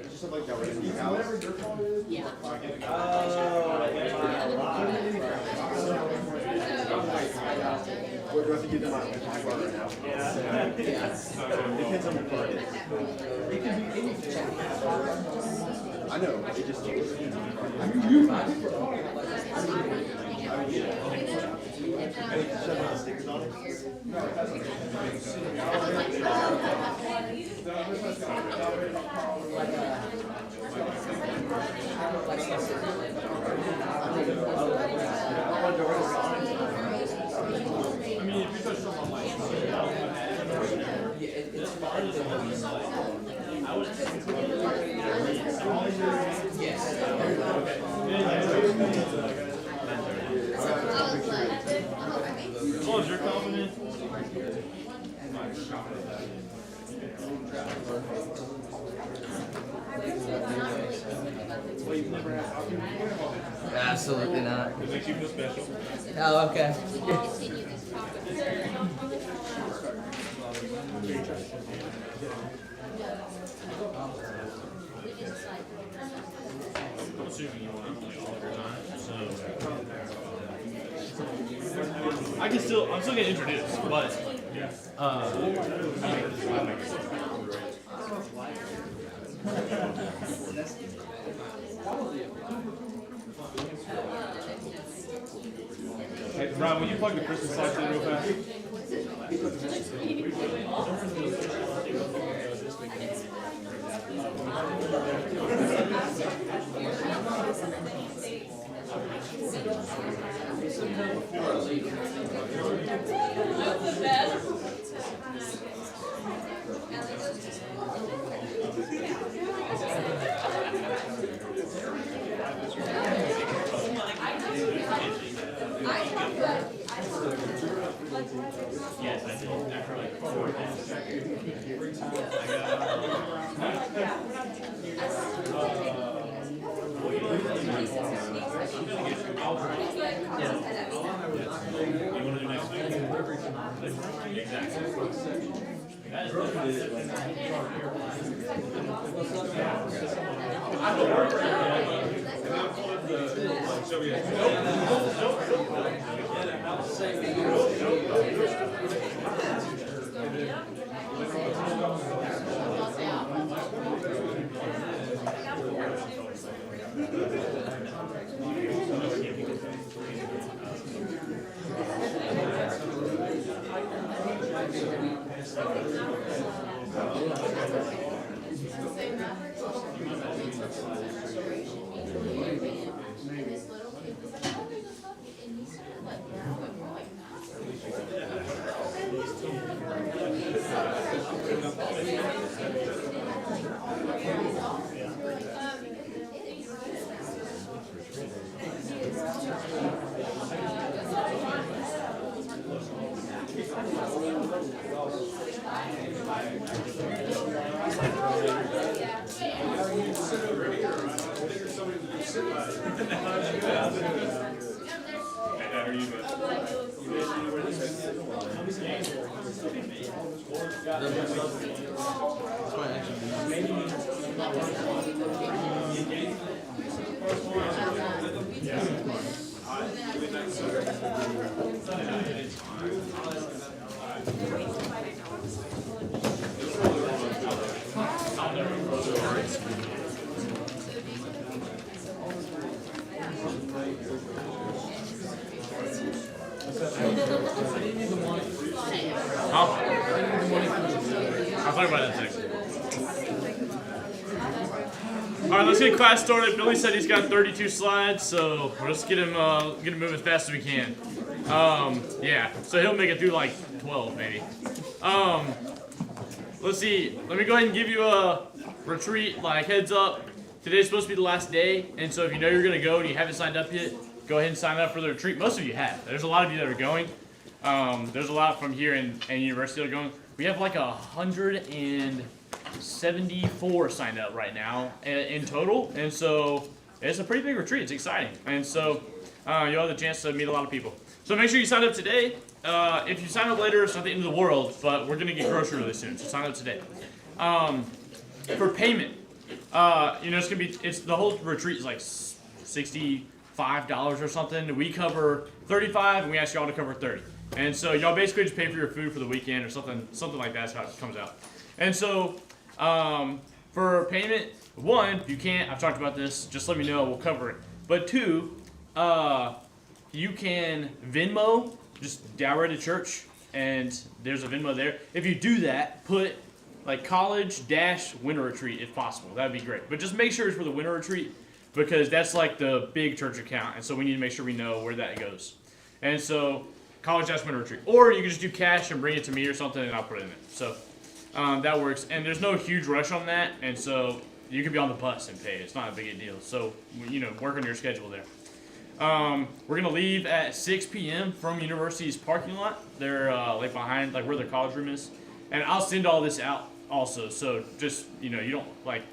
Just like Dalraida. Yeah. What do I think you did my bar right now? Yeah. Depends on the part. It can be anything. I know. It just stickers on it. I mean, if you touch someone like it's farther than what we saw. I would as long as you're confident. Absolutely not. It makes you feel special. Oh, okay. I'm assuming you want to all of your time, so I'm still getting introduced, but hey, Brian, will you plug the Christmas lights in real fast? Yes, I did. After like 4 minutes. You want to do next week? Exactly. That is I'll talk about that next. Alright, let's get class started. Billy said he's got 32 slides, so let's get him moving as fast as we can. Yeah, so he'll make it through like 12 maybe. Let's see. Let me go ahead and give you a retreat, like heads up. Today's supposed to be the last day, and so if you know you're gonna go and you haven't signed up yet, go ahead and sign up for the retreat. Most of you have. There's a lot of you that are going. There's a lot from here and university that are going. We have like 174 signed up right now in total, and so it's a pretty big retreat. It's exciting, and so you'll have the chance to meet a lot of people. So make sure you sign up today. If you sign up later, it's not the end of the world, but we're gonna get grocery really soon, so sign up today. For payment, it's the whole retreat is like $65 or something. We cover 35, and we ask y'all to cover 30. And so y'all basically just pay for your food for the weekend or something like that. That's how it comes out. And so for payment, one, if you can't, I've talked about this, just let me know, we'll cover it. But two, you can Venmo, just Dalraida Church, and there's a Venmo there. If you do that, put like college-winter retreat if possible. That'd be great. But just make sure it's for the winter retreat because that's like the big church account. And so we need to make sure we know where that goes. And so college-winter retreat. Or you can just do cash and bring it to me or something and I'll put it in it. So that works. And there's no huge rush on that. And so you can be on the bus and pay. It's not a big deal. So, work on your schedule there. We're going to leave at 6 p.m. from university's parking lot. They're like behind, like where their college room is. And I'll send all this out also. So just, you don't, like,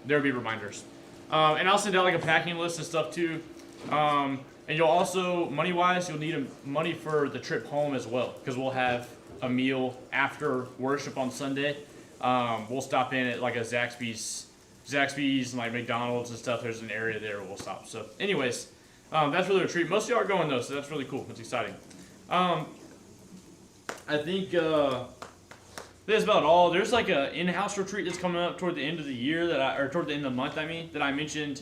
there'll be reminders. And I'll send out like a packing list and stuff too. And you'll also, money-wise, you'll need money for the trip home as well. Because we'll have a meal after worship on Sunday. We'll stop in at like a Zaxby's and like McDonald's and stuff. There's an area there where we'll stop. So anyways, that's for the retreat. Most of y'all are going though, so that's really cool. It's exciting. I think that's about all. There's like a in-house retreat that's coming up toward the end of the year toward the end of the month. I mean, that I mentioned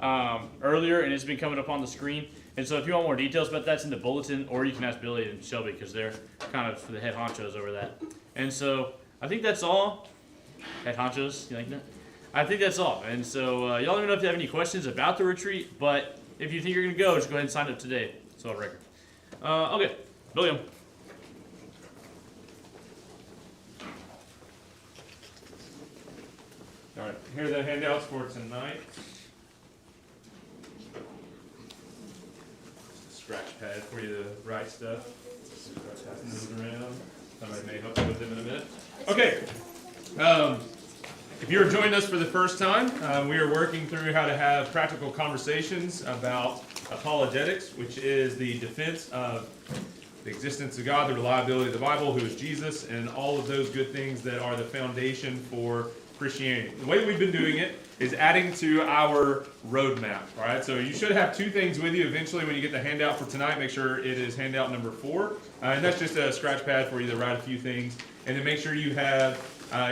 earlier, and it's been coming up on the screen. And so if you want more details about that's in the bulletin, or you can ask Billy and Shelby because they're kind of the head honchos over that. And so I think that's all. Head honchos, you like that? I think that's all. And so y'all let me know if you have any questions about the retreat. But if you think you're gonna go, just go ahead and sign up today. So on record. Okay, William. All right, here are the handouts for tonight. Scratch pad for you to write stuff. Passing those around. Somebody may help you with them in a minute. Okay. If you're joining us for the first time, we are working through how to have practical conversations about apologetics, which is the defense of the existence of God, the reliability of the Bible, who is Jesus, and all of those good things that are the foundation for Christianity. The way we've been doing it is adding to our roadmap. All right, so you should have two things with you eventually when you get the handout for tonight. Make sure it is handout number 4, and that's just a scratch pad for you to write a few things, and then make sure you have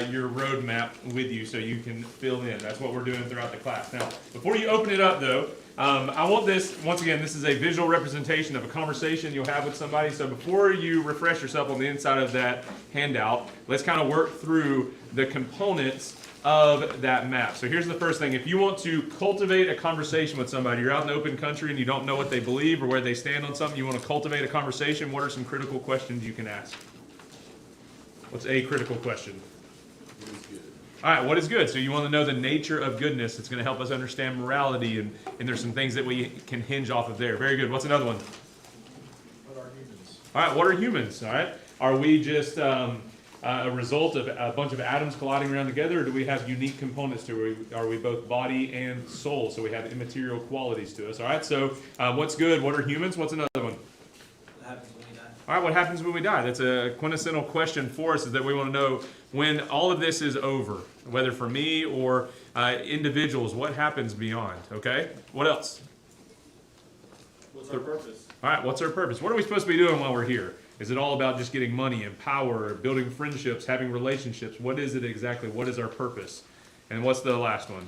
your roadmap with you so you can fill in. That's what we're doing throughout the class. Now, before you open it up, though, I want this, once again, this is a visual representation of a conversation you'll have with somebody. So before you refresh yourself on the inside of that handout, let's kind of work through the components of that map. So here's the first thing. If you want to cultivate a conversation with somebody, you're out in the open country and you don't know what they believe or where they stand on something, you want to cultivate a conversation, what are some critical questions you can ask? What's a critical question? All right, what is good? So you want to know the nature of goodness. It's going to help us understand morality, and there's some things that we can hinge off of there. Very good. What's another one? What are humans? All right, what are humans? All right. Are we just a result of a bunch of atoms colliding around together, or do we have unique components to it? Are we both body and soul? So we have immaterial qualities to us. All right, so what's good? What are humans? What's another one? What happens when we die? All right, what happens when we die? That's a quintessential question for us, is that we want to know when all of this is over, whether for me or individuals, what happens beyond, okay? What else? What's our purpose? All right, what's our purpose? What are we supposed to be doing while we're here? Is it all about just getting money and power, building friendships, having relationships? What is it exactly? What is our purpose? And what's the last one?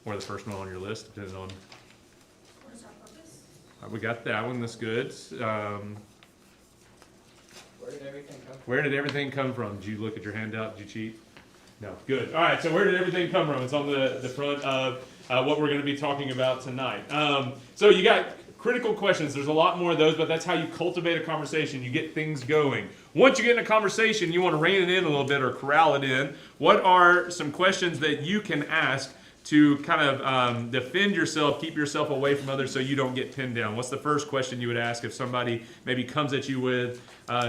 Or the first one on your list, depending on... What is our purpose? All right, we got that one, that's good. Where did everything come from? Where did everything come from? Did you look at your handout? Did you cheat? No. Good. All right, so where did everything come from? It's on the front of what we're going to be talking about tonight. So you got critical questions. There's a lot more of those, but that's how you cultivate a conversation. You get things going. Once you get in a conversation, you want to rein it in a little bit or corral it in. What are some questions that you can ask to kind of defend yourself, keep yourself away from others so you don't get pinned down? What's the first question you would ask if somebody maybe comes at you with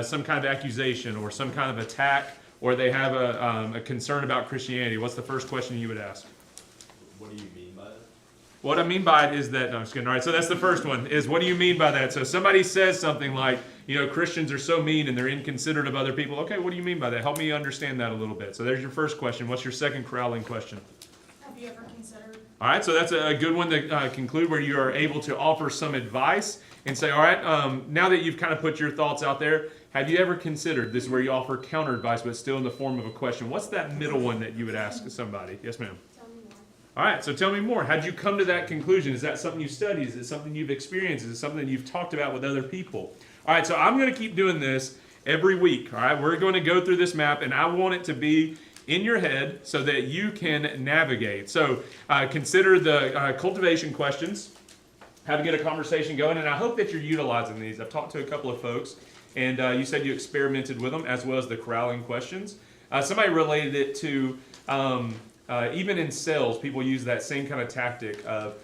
some kind of accusation or some kind of attack, or they have a concern about Christianity? What's the first question you would ask? What do you mean by that? What I mean by it is that, no, I'm just kidding. All right, so that's the first one, is what do you mean by that? So somebody says something like, Christians are so mean and they're inconsiderate of other people. Okay, what do you mean by that? Help me understand that a little bit. So there's your first question. What's your second corralling question? Have you ever considered? All right, so that's a good one to conclude, where you are able to offer some advice and say, all right, now that you've kind of put your thoughts out there, have you ever considered, this is where you offer counter advice, but still in the form of a question. What's that middle one that you would ask somebody? Yes, ma'am. Tell me more. All right, so tell me more. How'd you come to that conclusion? Is that something you studied? Is it something you've experienced? Is it something you've talked about with other people? All right, so I'm going to keep doing this every week. All right, we're going to go through this map, and I want it to be in your head so that you can navigate. So consider the cultivation questions, how to get a conversation going, and I hope that you're utilizing these. I've talked to a couple of folks, and you said you experimented with them, as well as the corralling questions. Somebody related it to even in sales, people use that same kind of tactic of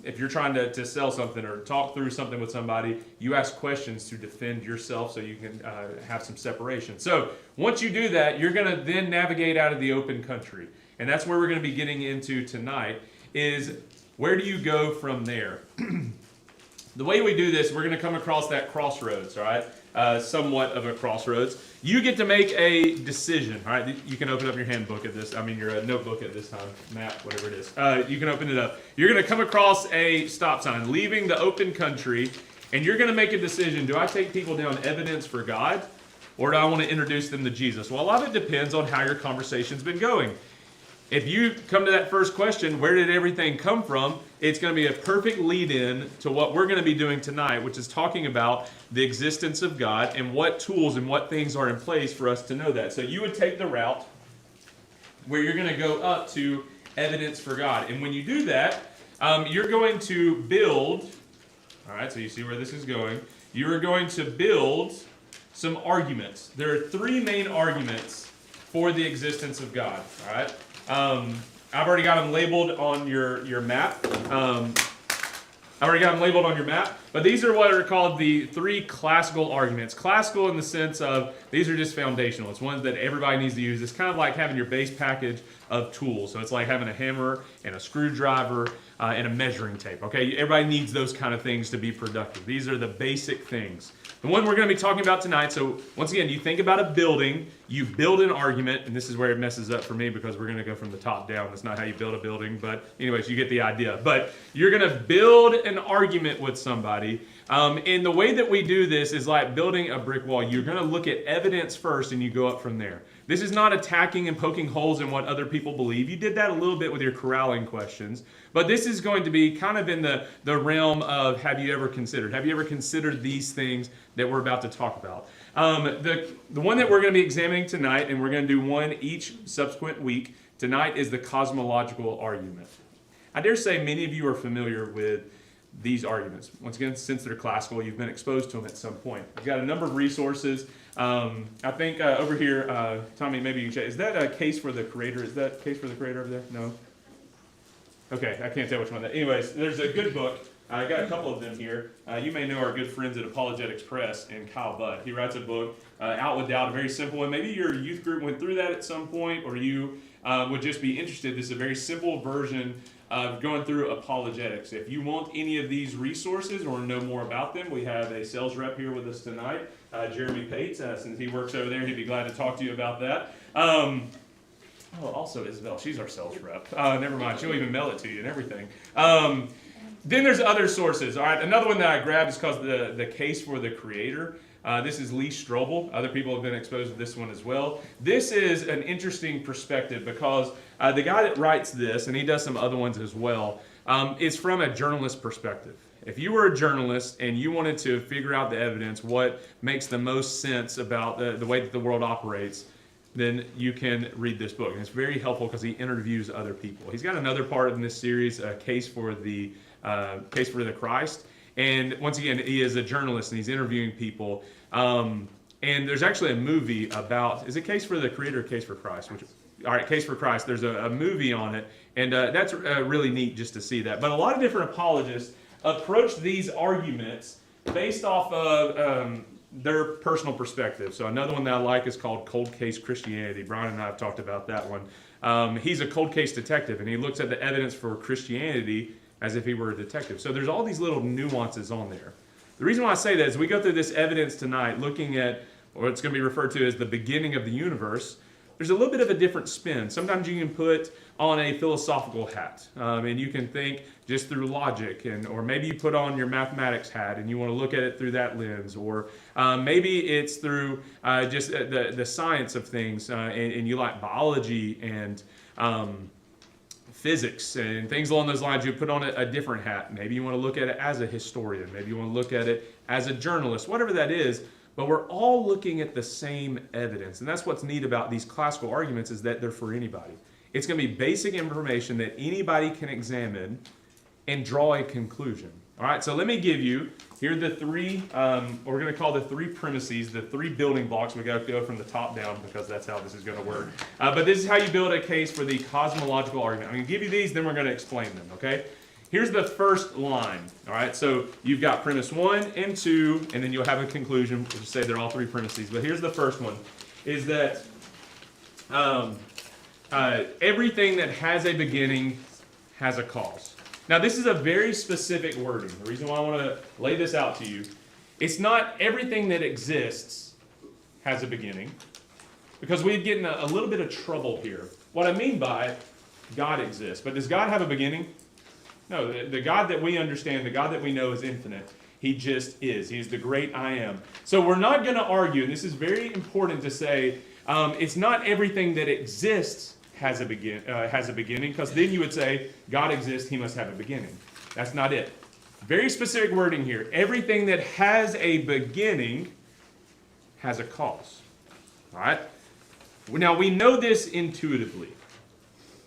if you're trying to sell something or talk through something with somebody, you ask questions to defend yourself so you can have some separation. So once you do that, you're going to then navigate out of the open country. And that's where we're going to be getting into tonight, is where do you go from there? The way we do this, we're going to come across that crossroads, all right? Somewhat of a crossroads. You get to make a decision, all right? You can open up your handbook at this, your notebook at this time, map, whatever it is. You can open it up. You're going to come across a stop sign, leaving the open country, and you're going to make a decision. Do I take people down evidence for God, or do I want to introduce them to Jesus? Well, a lot of it depends on how your conversation's been going. If you come to that first question, where did everything come from? It's going to be a perfect lead-in to what we're going to be doing tonight, which is talking about the existence of God and what tools and what things are in place for us to know that. So you would take the route where you're going to go up to evidence for God. And when you do that, you're going to build, all right, so you see where this is going. You are going to build some arguments. There are three main arguments for the existence of God, all right? I've already got them labeled on your map. But these are what are called the three classical arguments. Classical in the sense of these are just foundational. It's ones that everybody needs to use. It's kind of like having your base package of tools. So it's like having a hammer and a screwdriver and a measuring tape. Okay, everybody needs those kind of things to be productive. These are the basic things. The one we're going to be talking about tonight, so once again, you think about a building, you build an argument, and this is where it messes up for me because we're going to go from the top down. That's not how you build a building, but anyways, you get the idea. But you're going to build an argument with somebody, and the way that we do this is like building a brick wall. You're going to look at evidence first, and you go up from there. This is not attacking and poking holes in what other people believe. You did that a little bit with your corralling questions. But this is going to be kind of in the realm of have you ever considered? Have you ever considered these things that we're about to talk about? The one that we're going to be examining tonight, and we're going to do one each subsequent week, tonight is the cosmological argument. I dare say many of you are familiar with these arguments. Once again, since they're classical, you've been exposed to them at some point. I've got a number of resources. I think over here, Tommy, maybe you can check. Is that a case for the creator? Is that case for the creator over there? No? Okay, I can't tell which one that. Anyways, there's a good book. I got a couple of them here. You may know our good friends at Apologetics Press and Kyle Budd. He writes a book, Out with Doubt, a very simple one. Maybe your youth group went through that at some point, or you would just be interested. This is a very simple version of going through apologetics. If you want any of these resources or know more about them, we have a sales rep here with us tonight, Jeremy Pates. Since he works over there, he'd be glad to talk to you about that. Also Isabel, she's our sales rep. Never mind, she'll even mail it to you and everything. Then there's other sources. All right, another one that I grabbed is called the Case for the Creator. This is Lee Strobel. Other people have been exposed to this one as well. This is an interesting perspective because the guy that writes this, and he does some other ones as well, is from a journalist perspective. If you were a journalist and you wanted to figure out the evidence, what makes the most sense about the way that the world operates, then you can read this book. And it's very helpful because he interviews other people. He's got another part in this series, a Case for the Christ. And once again, he is a journalist and he's interviewing people. And there's actually a movie about, is it Case for the Creator or Case for Christ? all right, Case for Christ, there's a movie on it, and that's really neat just to see that. But a lot of different apologists approach these arguments based off of their personal perspective. So another one that I like is called Cold Case Christianity. Brian and I have talked about that one. He's a cold case detective, and he looks at the evidence for Christianity as if he were a detective. So there's all these little nuances on there. The reason why I say that is we go through this evidence tonight looking at what it's going to be referred to as the beginning of the universe. There's a little bit of a different spin. Sometimes you can put on a philosophical hat, and you can think just through logic, or maybe you put on your mathematics hat and you want to look at it through that lens, or maybe it's through just the science of things, and you like biology and physics and things along those lines. You put on a different hat. Maybe you want to look at it as a historian. Maybe you want to look at it as a journalist, whatever that is. But we're all looking at the same evidence. And that's what's neat about these classical arguments, is that they're for anybody. It's going to be basic information that anybody can examine and draw a conclusion. All right, so let me give you, here are the three, we're going to call the three premises, the three building blocks. We got to go from the top down because that's how this is going to work. But this is how you build a case for the cosmological argument. I'm going to give you these, then we're going to explain them, okay? Here's the first line, all right? So you've got premise 1 and 2, and then you'll have a conclusion. We'll just say they're all three premises. But here's the first one, is that everything that has a beginning has a cause. Now, this is a very specific wording. The reason why I want to lay this out to you, it's not everything that exists has a beginning, because we'd get in a little bit of trouble here. What I mean by God exists, but does God have a beginning? No, the God that we understand, the God that we know is infinite. He just is. He's the great I am. So we're not going to argue, and this is very important to say, it's not everything that exists has a beginning, because then you would say, God exists, he must have a beginning. That's not it. Very specific wording here. Everything that has a beginning has a cause. All right? Now, we know this intuitively.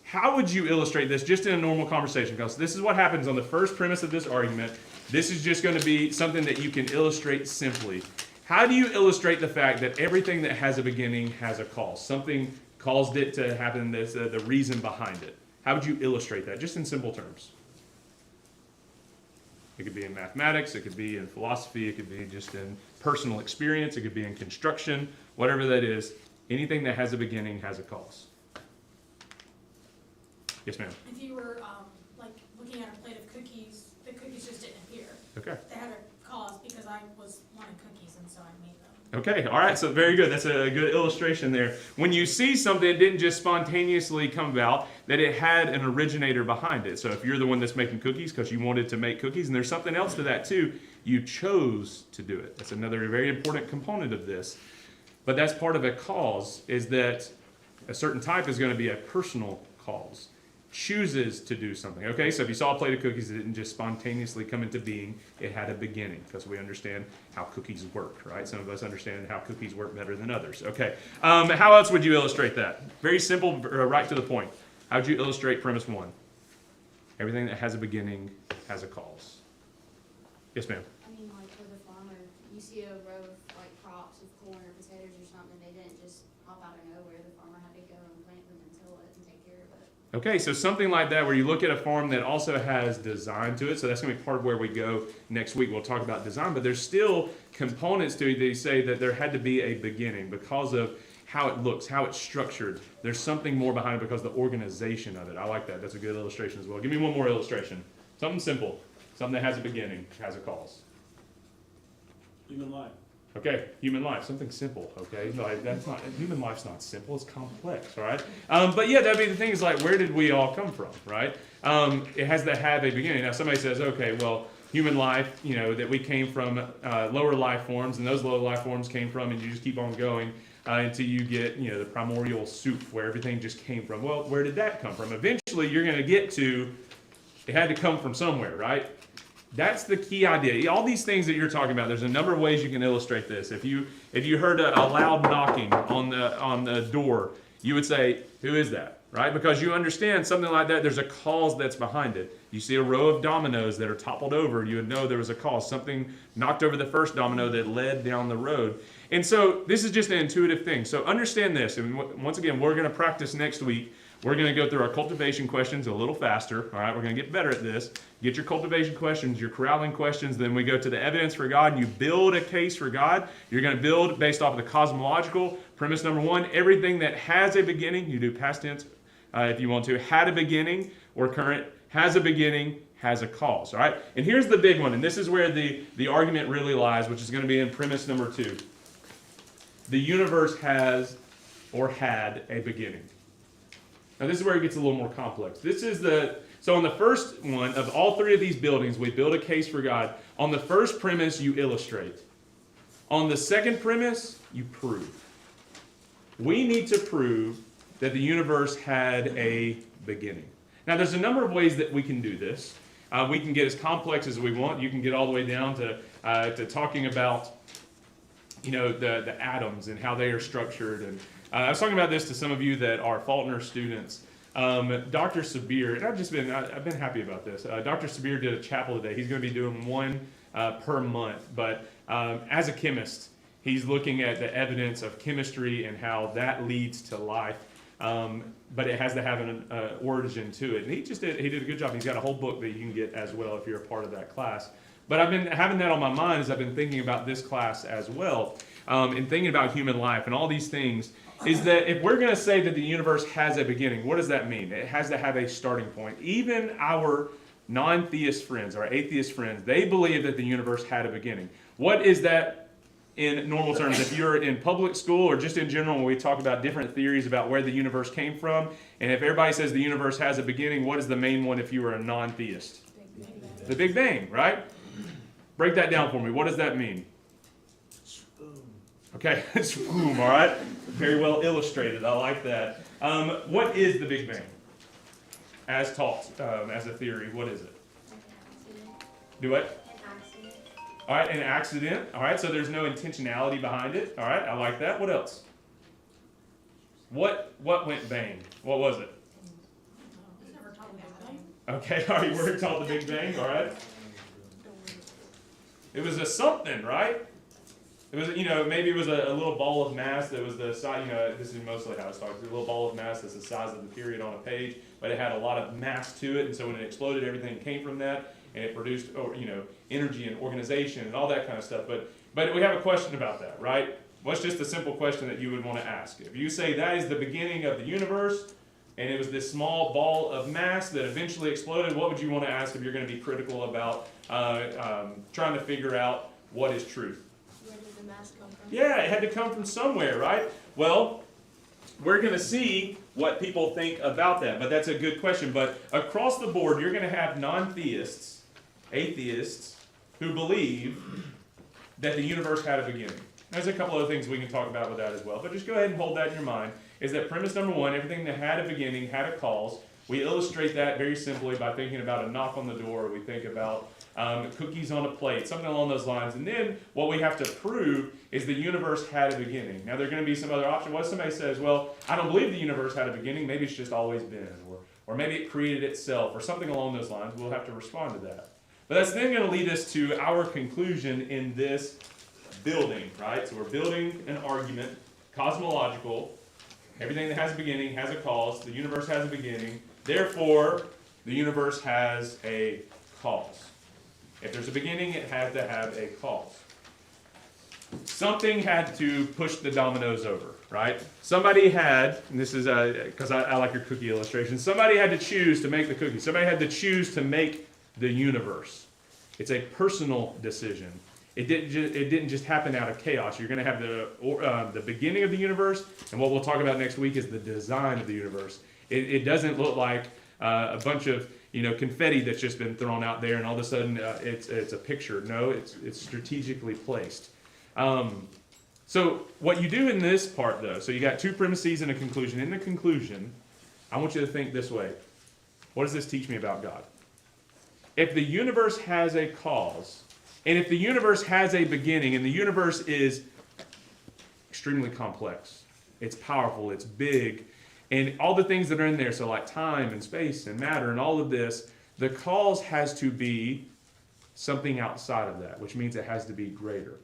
How would you illustrate this just in a normal conversation? Because this is what happens on the first premise of this argument. This is just going to be something that you can illustrate simply. How do you illustrate the fact that everything that has a beginning has a cause? Something caused it to happen, there's the reason behind it. How would you illustrate that, just in simple terms? It could be in mathematics, it could be in philosophy, it could be just in personal experience, it could be in construction, whatever that is. Anything that has a beginning has a cause. Yes, ma'am. If you were like looking at a plate of cookies, the cookies just didn't appear. Okay. They had a cause because I was wanting cookies, and so I made them. Okay, all right, so very good. That's a good illustration there. When you see something that didn't just spontaneously come about, that it had an originator behind it. So if you're the one that's making cookies because you wanted to make cookies, and there's something else to that too, you chose to do it. That's another very important component of this. But that's part of a cause, is that a certain type is going to be a personal cause. Chooses to do something. Okay, so if you saw a plate of cookies, it didn't just spontaneously come into being. It had a beginning, because we understand how cookies work, right? Some of us understand how cookies work better than others. Okay, how else would you illustrate that? Very simple, right to the point. How would you illustrate premise 1? Everything that has a beginning has a cause. Yes, ma'am. I mean, like with a farmer, you see a row of like crops of corn or potatoes or something, they didn't just pop out of nowhere. The farmer had to go and plant them and till it and take care of it. Okay, so something like that, where you look at a farm that also has design to it. So that's going to be part of where we go next week. We'll talk about design, but there's still components to it that say that there had to be a beginning because of how it looks, how it's structured. There's something more behind it because of the organization of it. I like that. That's a good illustration as well. Give me one more illustration. Something simple. Something that has a beginning, has a cause. Human life. Okay, human life, something simple, okay? Like, that's not, human life's not simple, it's complex, all right? But yeah, that'd be the thing, is like, where did we all come from, right? It has to have a beginning. Now, somebody says, okay, well, human life, you know, that we came from lower life forms, and those lower life forms came from, and you just keep on going until you get, you know, the primordial soup, where everything just came from. Well, where did that come from? Eventually, you're going to get to, it had to come from somewhere, right? That's the key idea. All these things that you're talking about, there's a number of ways you can illustrate this. If you heard a loud knocking on the door, you would say, who is that? right? Because you understand something like that, there's a cause that's behind it. You see a row of dominoes that are toppled over, you would know there was a cause. Something knocked over the first domino that led down the road. And so this is just an intuitive thing. So understand this, and once again, we're going to practice next week. We're going to go through our cultivation questions a little faster, all right? We're going to get better at this. Get your cultivation questions, your corralling questions, then we go to the evidence for God. You build a case for God. You're going to build based off of the cosmological. Premise number one, everything that has a beginning, you do past tense if you want to, had a beginning, or current, has a beginning, has a cause, all right? And here's the big one, and this is where the argument really lies, which is going to be in premise number two. The universe has or had a beginning. Now this is where it gets a little more complex. So on the first one of all three of these buildings, we build a case for God. On the first premise, you illustrate. On the second premise, you prove. We need to prove that the universe had a beginning. Now there's a number of ways that we can do this. We can get as complex as we want. You can get all the way down to talking about, the atoms and how they are structured. And I was talking about this to some of you that are Faulkner students. Dr. Sabir, and I've been happy about this. Dr. Sabir did a chapel today. He's going to be doing one per month. But as a chemist, he's looking at the evidence of chemistry and how that leads to life. But it has to have an origin to it. And he did a good job. He's got a whole book that you can get as well if you're a part of that class. But I've been having that on my mind as I've been thinking about this class as well, and thinking about human life and all these things, is that if we're going to say that the universe has a beginning, what does that mean? It has to have a starting point. Even our non-theist friends, our atheist friends, they believe that the universe had a beginning. What is that in normal terms? If you're in public school or just in general, when we talk about different theories about where the universe came from, and if everybody says the universe has a beginning, what is the main one if you were a non-theist? The Big Bang, right? Break that down for me. What does that mean? Okay, it's boom, all right? Very well illustrated. I like that. What is the Big Bang? As taught, as a theory, what is it? Do what? An accident. All right, an accident. All right, so there's no intentionality behind it. All right, I like that. What else? What went bang? What was it? He's never taught me that thing. Okay, all right, we're taught the Big Bang, all right? It was a something, right? It was, maybe it was a little ball of mass that was the size, this is mostly how it's talking, a little ball of mass that's the size of the period on a page, but it had a lot of mass to it, and so when it exploded, everything came from that, and it produced, energy and organization and all that kind of stuff. But we have a question about that, right? What's just a simple question that you would want to ask? If you say that is the beginning of the universe, and it was this small ball of mass that eventually exploded, what would you want to ask if you're going to be critical about trying to figure out what is truth? Where did the mask come from? Yeah, it had to come from somewhere, right? Well, we're going to see what people think about that, but that's a good question. But across the board, you're going to have non-theists, atheists, who believe that the universe had a beginning. There's a couple other things we can talk about with that as well, but just go ahead and hold that in your mind, is that premise number one, everything that had a beginning had a cause. We illustrate that very simply by thinking about a knock on the door. We think about cookies on a plate, something along those lines. And then what we have to prove is the universe had a beginning. Now, there are going to be some other options. What if somebody says, well, I don't believe the universe had a beginning. Maybe it's just always been, or maybe it created itself, or something along those lines. We'll have to respond to that. But that's then going to lead us to our conclusion in this building, right? So we're building an argument, cosmological. Everything that has a beginning has a cause. The universe has a beginning. Therefore, the universe has a cause. If there's a beginning, it has to have a cause. Something had to push the dominoes over, right? Somebody had, and this is because I like your cookie illustration, somebody had to choose to make the cookie. Somebody had to choose to make the universe. It's a personal decision. It didn't just happen out of chaos. You're going to have the beginning of the universe, and what we'll talk about next week is the design of the universe. It doesn't look like a bunch of confetti that's just been thrown out there, and all of a sudden it's a picture. No, it's strategically placed. So what you do in this part, though, so you got two premises and a conclusion. In the conclusion, I want you to think this way. What does this teach me about God? If the universe has a cause, and if the universe has a beginning, and the universe is extremely complex, it's powerful, it's big, and all the things that are in there, so like time and space and matter and all of this, the cause has to be something outside of that, which means it has to be greater.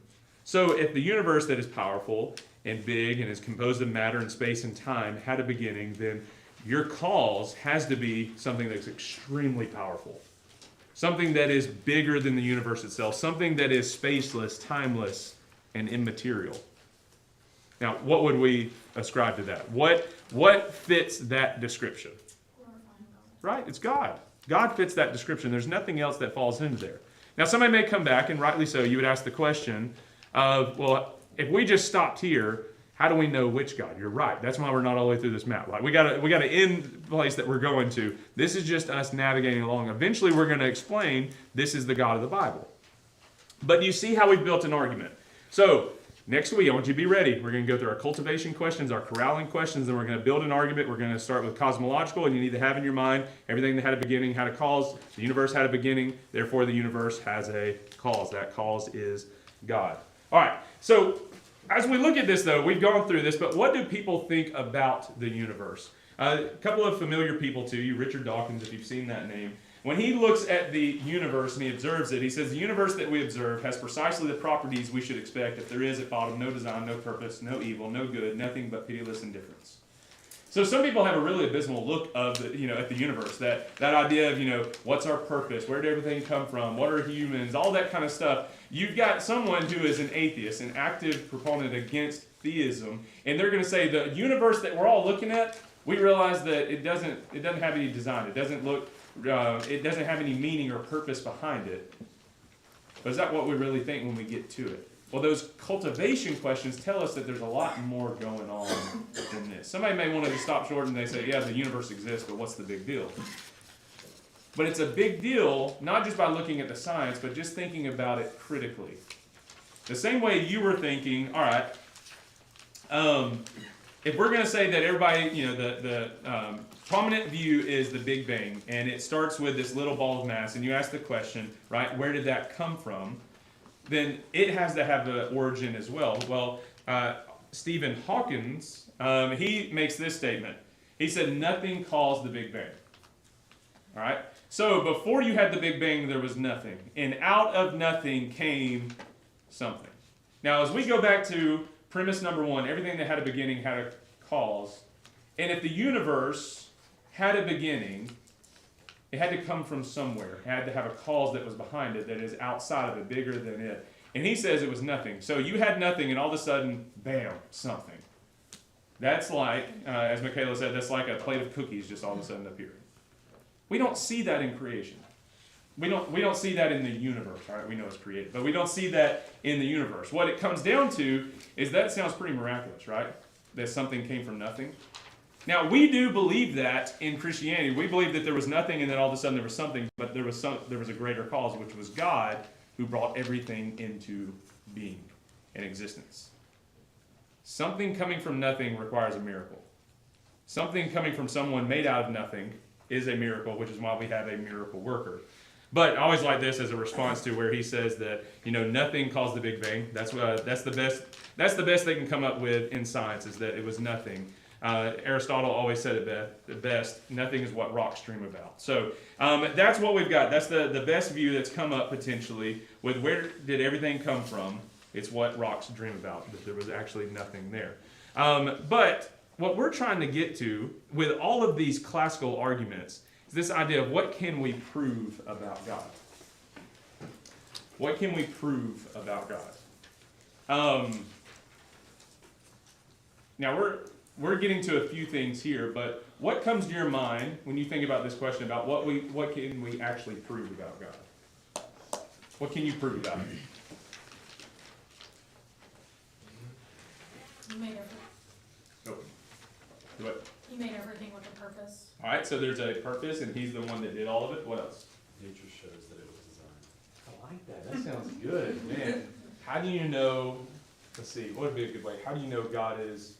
So if the universe that is powerful and big and is composed of matter and space and time had a beginning, then your cause has to be something that's extremely powerful. Something that is bigger than the universe itself. Something that is spaceless, timeless, and immaterial. Now, what would we ascribe to that? What fits that description? Right? It's God. God fits that description. There's nothing else that falls into there. Now, somebody may come back, and rightly so, you would ask the question of, well, if we just stopped here, how do we know which God? You're right. That's why we're not all the way through this map. Like we got to end the place that we're going to. This is just us navigating along. Eventually, we're going to explain this is the God of the Bible. But you see how we've built an argument. So next week, I want you to be ready. We're going to go through our cultivation questions, our corralling questions, then we're going to build an argument. We're going to start with cosmological, and you need to have in your mind everything that had a beginning had a cause. The universe had a beginning, therefore the universe has a cause. That cause is God. All right, so as we look at this, though, we've gone through this, but what do people think about the universe? A couple of familiar people to you, Richard Dawkins, if you've seen that name. When he looks at the universe and he observes it, he says, the universe that we observe has precisely the properties we should expect if there is at bottom no design, no purpose, no evil, no good, nothing but pitiless indifference. So some people have a really abysmal look of the, at the universe, that idea of, what's our purpose, where did everything come from, what are humans, all that kind of stuff. You've got someone who is an atheist, an active proponent against theism, and they're going to say the universe that we're all looking at, we realize that it doesn't have any design, it doesn't have any meaning or purpose behind it. But is that what we really think when we get to it? Well, those cultivation questions tell us that there's a lot more going on than this. Somebody may want to stop short and they say, yeah, the universe exists, but what's the big deal? But it's a big deal, not just by looking at the science, but just thinking about it critically. The same way you were thinking, all right, if we're going to say that everybody, the prominent view is the Big Bang, and it starts with this little ball of mass, and you ask the question, right, where did that come from? Then it has to have an origin as well. Well, Stephen Hawkins, he makes this statement. He said, nothing caused the Big Bang. All right? So before you had the Big Bang, there was nothing. And out of nothing came something. Now, as we go back to premise number one, everything that had a beginning had a cause. And if the universe had a beginning, it had to come from somewhere. It had to have a cause that was behind it, that is outside of it, bigger than it. And he says it was nothing. So you had nothing, and all of a sudden, bam, something. That's like, as Michaela said, that's like a plate of cookies just all of a sudden appearing. We don't see that in creation. We don't see that in the universe. All right, we know it's created, but we don't see that in the universe. What it comes down to is that sounds pretty miraculous, right? That something came from nothing. Now, we do believe that in Christianity. We believe that there was nothing and then all of a sudden there was something, but there was a greater cause, which was God who brought everything into being and existence. Something coming from nothing requires a miracle. Something coming from someone made out of nothing is a miracle, which is why we have a miracle worker. But I always like this as a response to where he says that nothing caused the Big Bang. That's the best they can come up with in science, is that it was nothing. Aristotle always said it best. Nothing is what rocks dream about. So that's what we've got. That's the best view that's come up potentially with where did everything come from. It's what rocks dream about, that there was actually nothing there. But what we're trying to get to with all of these classical arguments is this idea of what can we prove about God? What can we prove about God? Now we're getting to a few things here, but what comes to your mind when you think about this question about what can we actually prove about God? What can you prove about Him? You made everything. Oh. What? He made everything with a purpose. All right, so there's a purpose, and He's the one that did all of it. What else? Nature shows that it was designed. I like that. That sounds good, man. How do you know? Let's see. What would be a good way? How do you know God is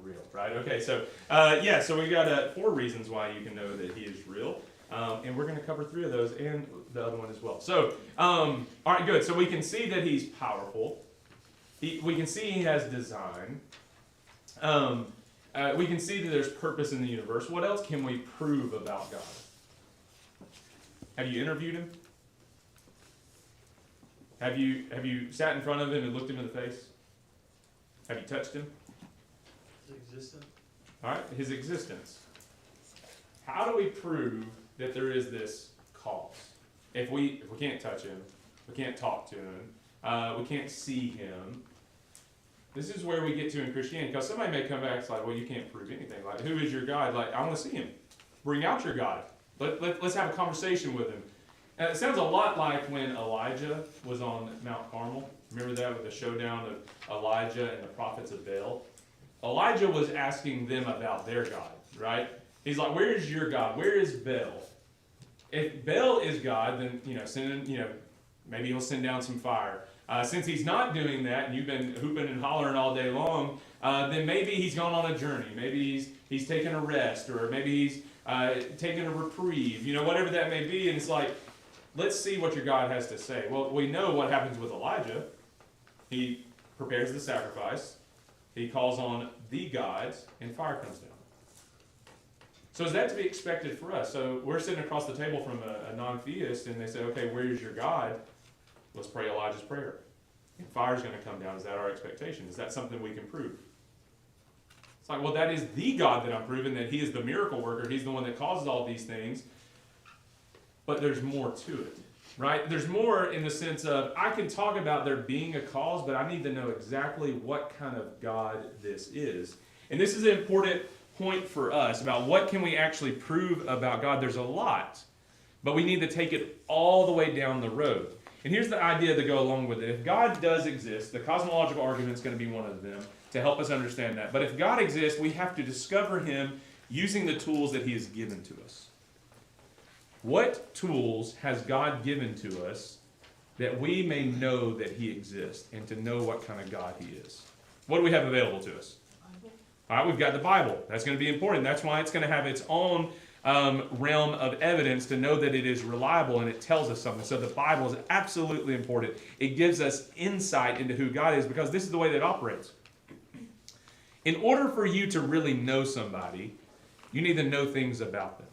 real? Right. Okay. So so we got 4 reasons why you can know that He is real, and we're going to cover 3 of those and the other one as well. So all right, good. So we can see that He's powerful. We can see He has design. we can see that there's purpose in the universe. What else can we prove about God? Have you interviewed him? Have you sat in front of him and looked him in the face? Have you touched him? Is it existent? All right, his existence. How do we prove that there is this cause? If we can't touch him, we can't talk to him, we can't see him. This is where we get to in Christianity, because somebody may come back and say, like, well, you can't prove anything. Like, who is your God? Like, I want to see him. Bring out your God. Let's have a conversation with him. And it sounds a lot like when Elijah was on Mount Carmel. Remember that with the showdown of Elijah and the prophets of Baal? Elijah was asking them about their God, right? He's like, where is your God? Where is Baal? If Baal is God, then, maybe he'll send down some fire. Since he's not doing that, and you've been hooping and hollering all day long, then maybe he's gone on a journey. Maybe he's taken a rest, or maybe he's taken a reprieve, whatever that may be. And it's like, let's see what your God has to say. Well, we know what happens with Elijah. He prepares the sacrifice. He calls on the gods, and fire comes down. So is that to be expected for us? So we're sitting across the table from a non-theist, and they say, okay, where is your God? Let's pray Elijah's prayer. And fire's going to come down. Is that our expectation? Is that something we can prove? It's like, well, that is the God that I'm proving, that he is the miracle worker. He's the one that causes all these things. But there's more to it, right? There's more in the sense of, I can talk about there being a cause, but I need to know exactly what kind of God this is. And this is an important point for us about what can we actually prove about God. There's a lot, but we need to take it all the way down the road. And here's the idea to go along with it. If God does exist, the cosmological argument is going to be one of them to help us understand that. But if God exists, we have to discover him using the tools that he has given to us. What tools has God given to us that we may know that he exists and to know what kind of God he is? What do we have available to us? All right, we've got the Bible. That's going to be important. That's why it's going to have its own realm of evidence to know that it is reliable and it tells us something. So the Bible is absolutely important. It gives us insight into who God is, because this is the way that it operates. In order for you to really know somebody, you need to know things about them.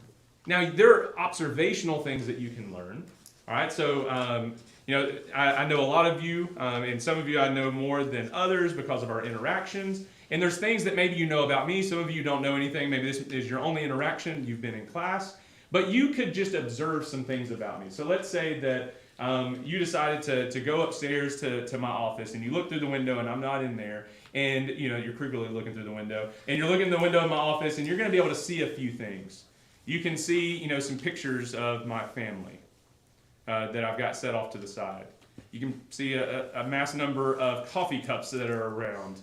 Now, there are observational things that you can learn. All right, so I know a lot of you, and some of you I know more than others because of our interactions. And there's things that maybe you know about me. Some of you don't know anything. Maybe this is your only interaction. You've been in class. But you could just observe some things about me. So let's say that you decided to go upstairs to my office, and you look through the window, and I'm not in there. And you're creepily looking through the window. And you're looking at the window of my office, and you're going to be able to see a few things. You can see some pictures of my family that I've got set off to the side. You can see a mass number of coffee cups that are around.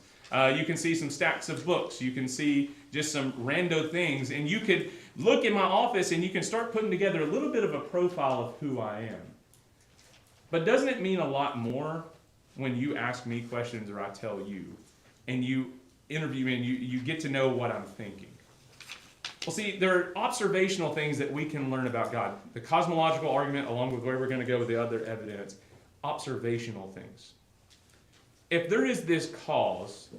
You can see some stacks of books. You can see just some rando things. And you could look in my office and you can start putting together a little bit of a profile of who I am. But doesn't it mean a lot more when you ask me questions or I tell you, and you interview me and you get to know what I'm thinking? Well, see, there are observational things that we can learn about God. The cosmological argument, along with where we're going to go with the other evidence, observational things. If there is this cause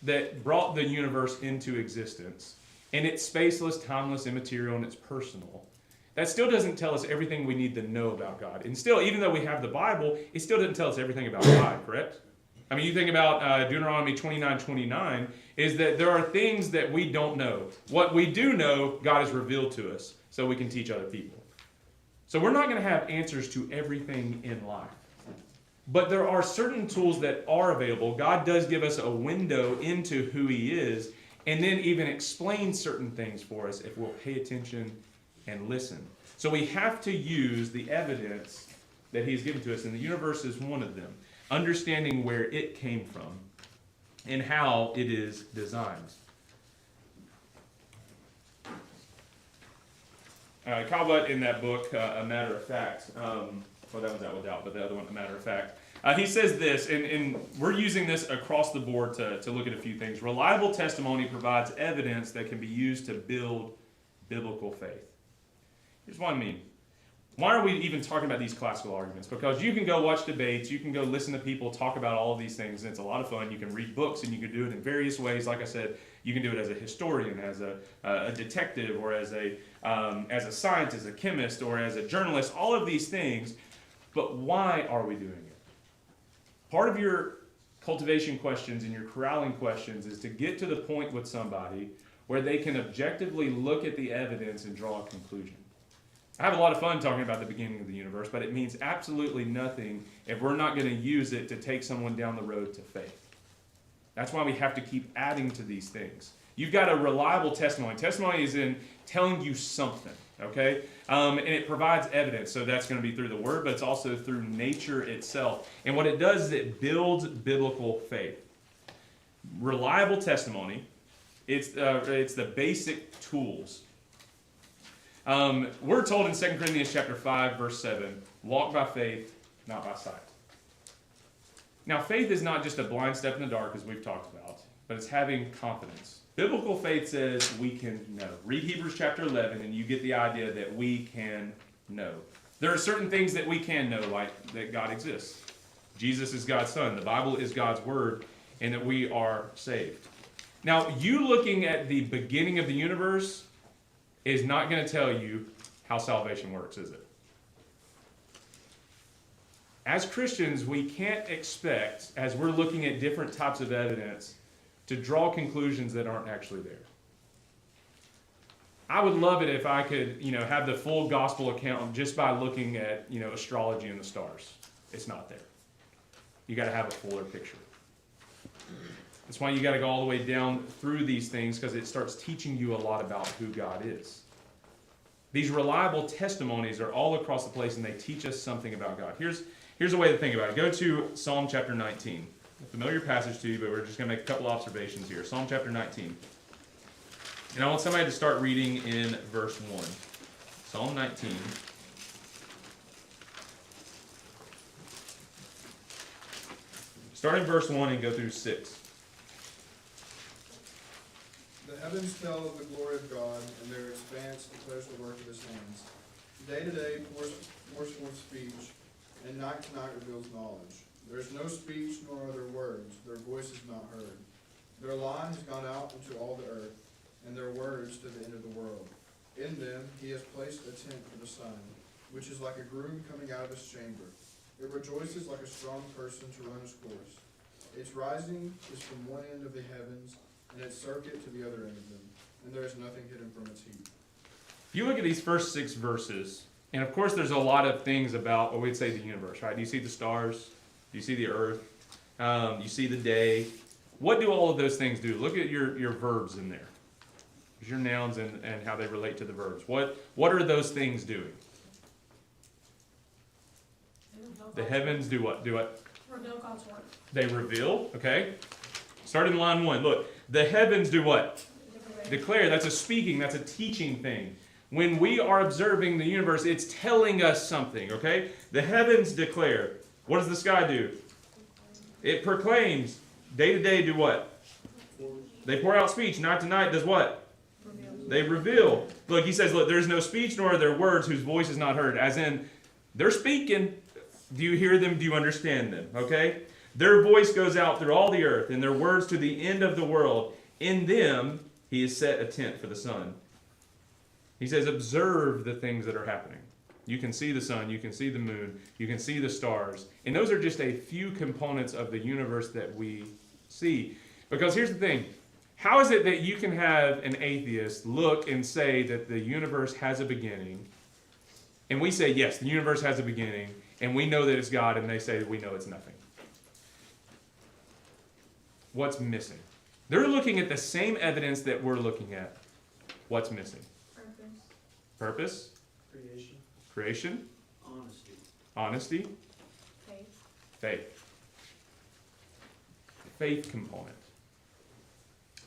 that brought the universe into existence, and it's spaceless, timeless, immaterial, and it's personal, that still doesn't tell us everything we need to know about God. And still, even though we have the Bible, it still doesn't tell us everything about God, correct? I mean, you think about Deuteronomy 29:29, is that there are things that we don't know. What we do know, God has revealed to us, so we can teach other people. So we're not going to have answers to everything in life. But there are certain tools that are available. God does give us a window into who he is, and then even explain certain things for us if we'll pay attention and listen. So we have to use the evidence that he's given to us, and the universe is one of them. Understanding where it came from and how it is designed. Kyle Butt in that book, A Matter of Fact, well, that one's out with doubt, but the other one, A Matter of Fact. He says this, and we're using this across the board to look at a few things. Reliable testimony provides evidence that can be used to build biblical faith. Here's what I mean. Why are we even talking about these classical arguments? Because you can go watch debates, you can go listen to people talk about all of these things, and it's a lot of fun. You can read books, and you can do it in various ways. Like I said, you can do it as a historian, as a detective, or as a scientist, a chemist, or as a journalist, all of these things. But why are we doing it? Part of your cultivation questions and your corralling questions is to get to the point with somebody where they can objectively look at the evidence and draw a conclusion. I have a lot of fun talking about the beginning of the universe, but it means absolutely nothing if we're not going to use it to take someone down the road to faith. That's why we have to keep adding to these things. You've got a reliable testimony. Testimony is in telling you something, okay? And it provides evidence. So that's going to be through the Word, but it's also through nature itself. And what it does is it builds biblical faith. Reliable testimony, it's the basic tools. We're told in 2 Corinthians chapter 5, verse 7, walk by faith, not by sight. Now, faith is not just a blind step in the dark, as we've talked about, but it's having confidence. Biblical faith says we can know. Read Hebrews chapter 11, and you get the idea that we can know. There are certain things that we can know, like that God exists. Jesus is God's Son. The Bible is God's Word, and that we are saved. Now, you looking at the beginning of the universe is not going to tell you how salvation works, is it? As Christians, we can't expect, as we're looking at different types of evidence, to draw conclusions that aren't actually there. I would love it if I could, have the full gospel account just by looking at, astrology and the stars. It's not there. You got to have a fuller picture. That's why you got to go all the way down through these things, because it starts teaching you a lot about who God is. These reliable testimonies are all across the place, and they teach us something about God. Here's a way to think about it. Go to Psalm chapter 19. A familiar passage to you, but we're just going to make a couple observations here. Psalm chapter 19. And I want somebody to start reading in verse 1. Psalm 19. Start in verse 1 and go through 6. The heavens tell of the glory of God, and their expanse declares the work of his hands. Day to day pours forth speech, and night to night reveals knowledge. There is no speech, nor are there words. Their voice is not heard. Their line has gone out into all the earth, and their words to the end of the world. In them he has placed a tent for the sun, which is like a groom coming out of his chamber. It rejoices like a strong person to run his course. Its rising is from one end of the heavens, and its circuit to the other end of them, and there is nothing hidden from its heat. If you look at these first 6 verses, and of course there's a lot of things about what we'd say the universe, right? Do you see the stars? Do you see the earth? You see the day? What do all of those things do? Look at your verbs in there. There's your nouns and how they relate to the verbs. What are those things doing? The heavens do what? Reveal God's work. They reveal, okay? Start in line 1. Look, the heavens do what? Declare. That's a speaking, that's a teaching thing. When we are observing the universe, it's telling us something, okay? The heavens declare. What does the sky do? It proclaims. Day to day do what? They pour out speech. Night to night does what? They reveal. Look, he says, look, there's no speech nor are there words whose voice is not heard. As in, they're speaking. Do you hear them? Do you understand them? Okay? Their voice goes out through all the earth, and their words to the end of the world. In them, he has set a tent for the sun. He says, observe the things that are happening. You can see the sun, you can see the moon, you can see the stars. And those are just a few components of the universe that we see. Because here's the thing. How is it that you can have an atheist look and say that the universe has a beginning, and we say, yes, the universe has a beginning, and we know that it's God, and they say that we know it's nothing? What's missing? They're looking at the same evidence that we're looking at. What's missing? Purpose? Creation? Honesty? Faith. Faith component.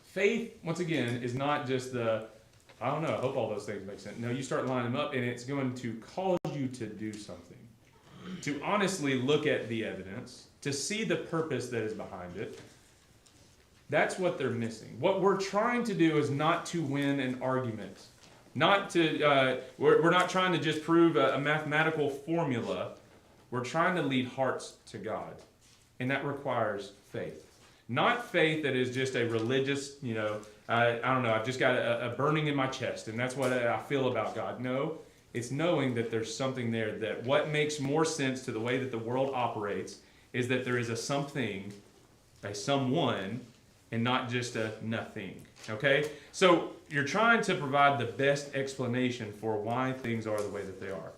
Faith, once again, is not just I hope all those things make sense. No, you start lining them up, and it's going to cause you to do something. To honestly look at the evidence, to see the purpose that is behind it. That's what they're missing. What we're trying to do is not to win an argument, Not to, we're not trying to just prove a mathematical formula. We're trying to lead hearts to God. And that requires faith. Not faith that is just a religious, I don't know, I've just got a burning in my chest, and that's what I feel about God. No, it's knowing that there's something there, that what makes more sense to the way that the world operates is that there is a something, a someone, and not just a nothing. Okay? So you're trying to provide the best explanation for why things are the way that they are.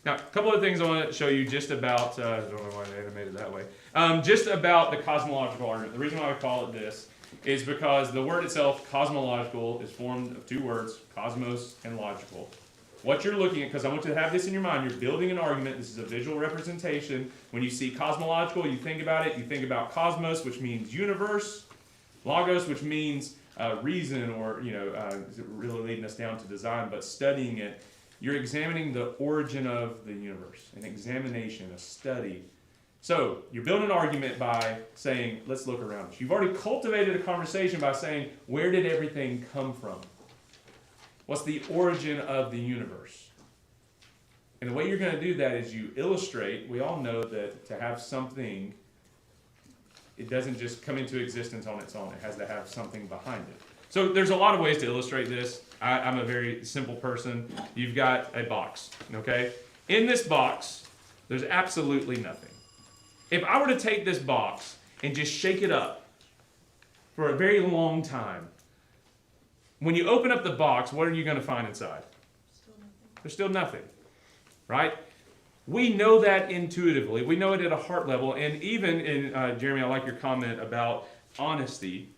Now, a couple of things I want to show you just about, I don't know why they animated that way, just about the cosmological argument. The reason why I call it this is because the word itself, cosmological, is formed of two words, cosmos and logical. What you're looking at, because I want you to have this in your mind, you're building an argument. This is a visual representation. When you see cosmological, you think about it. You think about cosmos, which means universe, logos, which means reason, or, really leading us down to design, but studying it. You're examining the origin of the universe, an examination, a study. So you're building an argument by saying, let's look around us. You've already cultivated a conversation by saying, where did everything come from? What's the origin of the universe? And the way you're going to do that is you illustrate. We all know that to have something, it doesn't just come into existence on its own. It has to have something behind it. So there's a lot of ways to illustrate this. I'm a very simple person. You've got a box, okay? In this box, there's absolutely nothing. If I were to take this box and just shake it up for a very long time, when you open up the box, what are you going to find inside? There's still nothing, right? We know that intuitively. We know it at a heart level. And even in, Jeremy, I like your comment about honesty,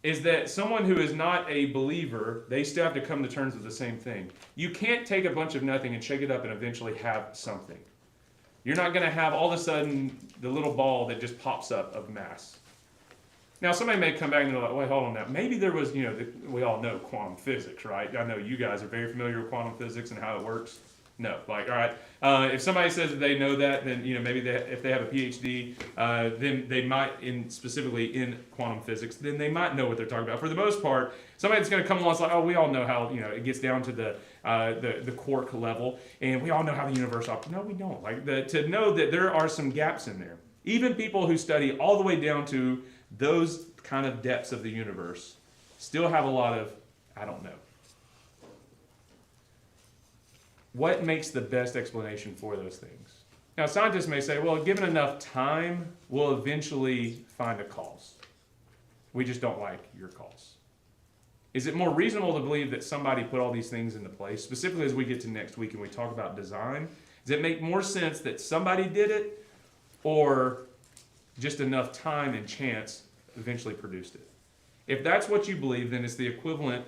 is that someone who is not a believer, they still have to come to terms with the same thing. You can't take a bunch of nothing and shake it up and eventually have something. You're not going to have all of a sudden the little ball that just pops up of mass. Now, somebody may come back and they're like, wait, hold on now. Maybe there was, we all know quantum physics, right? I know you guys are very familiar with quantum physics and how it works. No, all right. If somebody says that they know that, then maybe if they have a PhD, then they might, specifically in quantum physics, then they might know what they're talking about. For the most part, somebody that's going to come along and say, oh, we all know how it gets down to the quark level, and we all know how the universe operates. No, we don't. To know that there are some gaps in there. Even people who study all the way down to those kind of depths of the universe still have a lot of, I don't know. What makes the best explanation for those things? Now, scientists may say, well, given enough time, we'll eventually find a cause. We just don't like your cause. Is it more reasonable to believe that somebody put all these things into place, specifically as we get to next week and we talk about design? Does it make more sense that somebody did it, or just enough time and chance eventually produced it? If that's what you believe, then it's the equivalent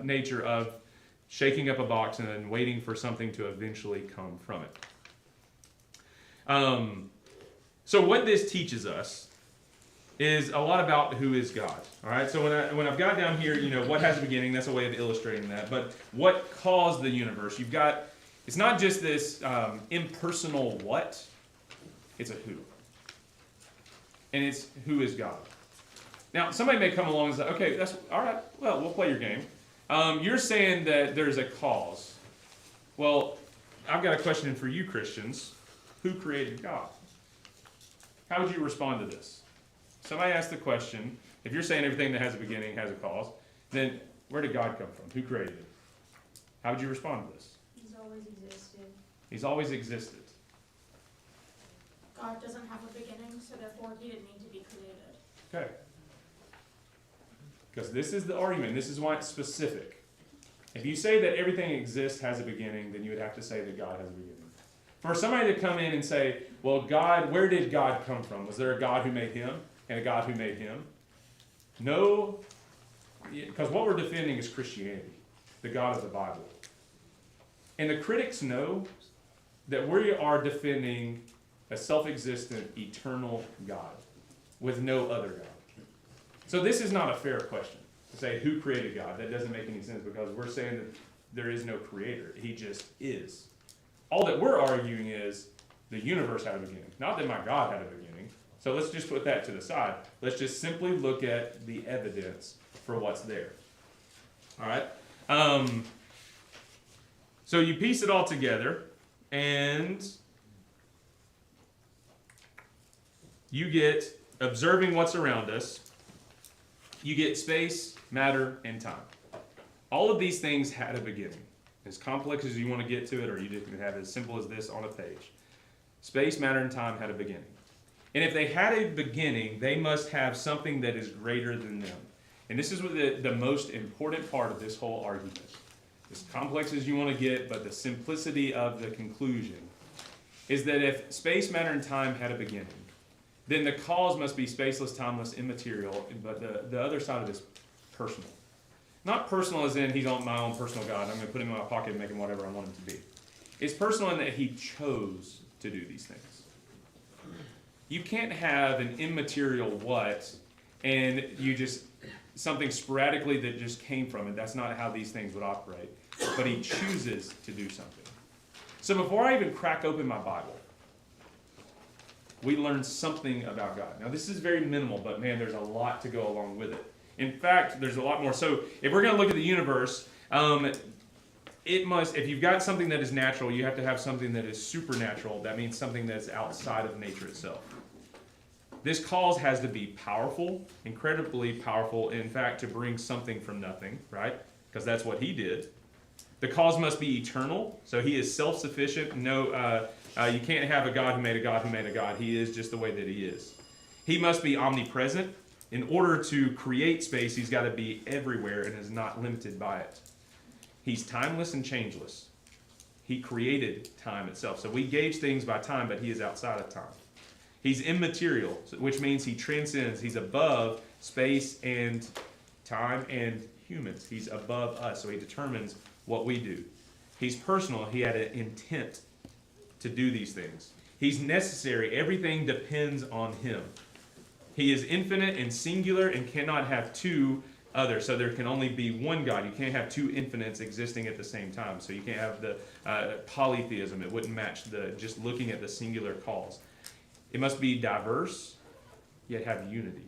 nature of shaking up a box and then waiting for something to eventually come from it. So what this teaches us is a lot about who is God. All right. So when I've got down here, what has a beginning? That's a way of illustrating that. But what caused the universe? You've got. It's not just this impersonal what. It's a who. And it's who is God. Now somebody may come along and say, okay, that's all right. Well, we'll play your game. You're saying that there's a cause. Well, I've got a question for you Christians. Who created God? How would you respond to this? Somebody asked the question, if you're saying everything that has a beginning has a cause, then where did God come from? Who created it? How would you respond to this? He's always existed. He's always existed. God doesn't have a beginning, so therefore he didn't need to be created. Okay. Because this is the argument. This is why it's specific. If you say that everything exists has a beginning, then you would have to say that God has a beginning. For somebody to come in and say, well, God, where did God come from? Was there a God who made him and a God who made him? No, because what we're defending is Christianity, the God of the Bible. And the critics know that we are defending a self-existent, eternal God with no other God. So this is not a fair question to say who created God. That doesn't make any sense because we're saying that there is no creator. He just is. All that we're arguing is the universe had a beginning, not that my God had a beginning. So let's just put that to the side. Let's just simply look at the evidence for what's there. All right? So you piece it all together, and you get observing what's around us. You get space, matter, and time. All of these things had a beginning. As complex as you want to get to it, or you just can have it as simple as this on a page. Space, matter, and time had a beginning. And if they had a beginning, they must have something that is greater than them. And this is what the most important part of this whole argument. As complex as you want to get, but the simplicity of the conclusion is that if space, matter, and time had a beginning, then the cause must be spaceless, timeless, immaterial, but the other side of this, personal. Not personal as in he's on my own personal God, I'm going to put him in my pocket and make him whatever I want him to be. It's personal in that he chose to do these things. You can't have an immaterial what and you just, something sporadically that just came from it. That's not how these things would operate. But he chooses to do something. So before I even crack open my Bible, we learn something about God. Now this is very minimal, but man, there's a lot to go along with it. In fact, there's a lot more. So if we're going to look at the universe, it must, if you've got something that is natural, you have to have something that is supernatural. That means something that's outside of nature itself. This cause has to be powerful, incredibly powerful, in fact, to bring something from nothing, right? Because that's what he did. The cause must be eternal, so he is self-sufficient. No, you can't have a God who made a God who made a God. He is just the way that he is. He must be omnipresent. In order to create space, he's got to be everywhere and is not limited by it. He's timeless and changeless. He created time itself. So we gauge things by time, but he is outside of time. He's immaterial, which means he transcends. He's above space and time and humans. He's above us, so he determines what we do. He's personal. He had an intent to do these things. He's necessary. Everything depends on him. He is infinite and singular and cannot have two others. So there can only be one God. You can't have two infinites existing at the same time. So you can't have the polytheism. It wouldn't match the just looking at the singular cause. It must be diverse, yet have unity.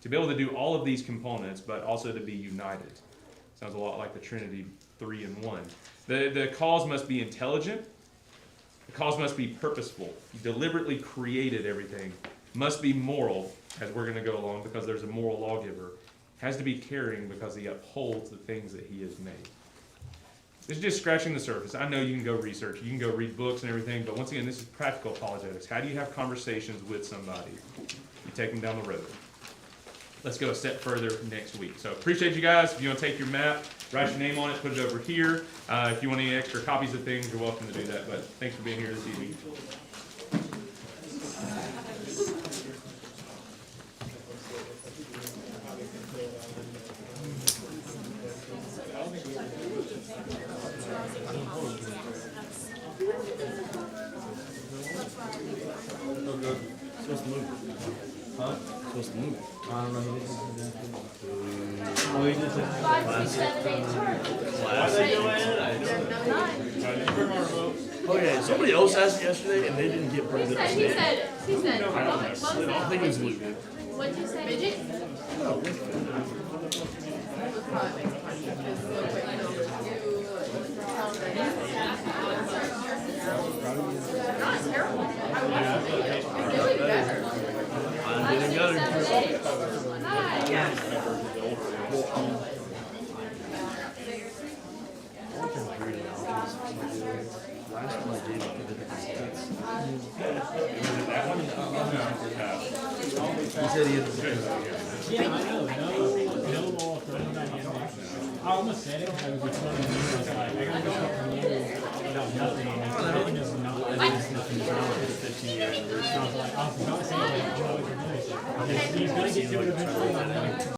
To be able to do all of these components, but also to be united. Sounds a lot like the Trinity, 3 in 1. The cause must be intelligent. The cause must be purposeful. He deliberately created everything. Must be moral, as we're going to go along, because there's a moral lawgiver. Has to be caring because he upholds the things that he has made. This is just scratching the surface. I know you can go research, you can go read books and everything, but once again, this is practical apologetics. How do you have conversations with somebody? You take them down the road. Let's go a step further next week. So appreciate you guys. If you want to take your map, write your name on it, put it over here. If you want any extra copies of things, you're welcome to do that. But thanks for being here this evening. Supposed to move. Huh? Supposed to move. I don't know. He didn't. Oh, he did. 5, 6, 7, 8 turns. Oh yeah, somebody else asked yesterday and they didn't get brought up. He said, I think it was Luke. what'd you say? Midget? No. Not terrible. You're doing better. I'm getting better. Hi. Last one I did, I did he said he had. Yeah, I know. No law for anybody in there. I almost said it. I was responding to you. I was like, I gotta go talk to you about nothing. And nothing is not. Nothing is not. 15 years. I was like, I was about to say, like, you know what you're doing. He's gonna get to it eventually.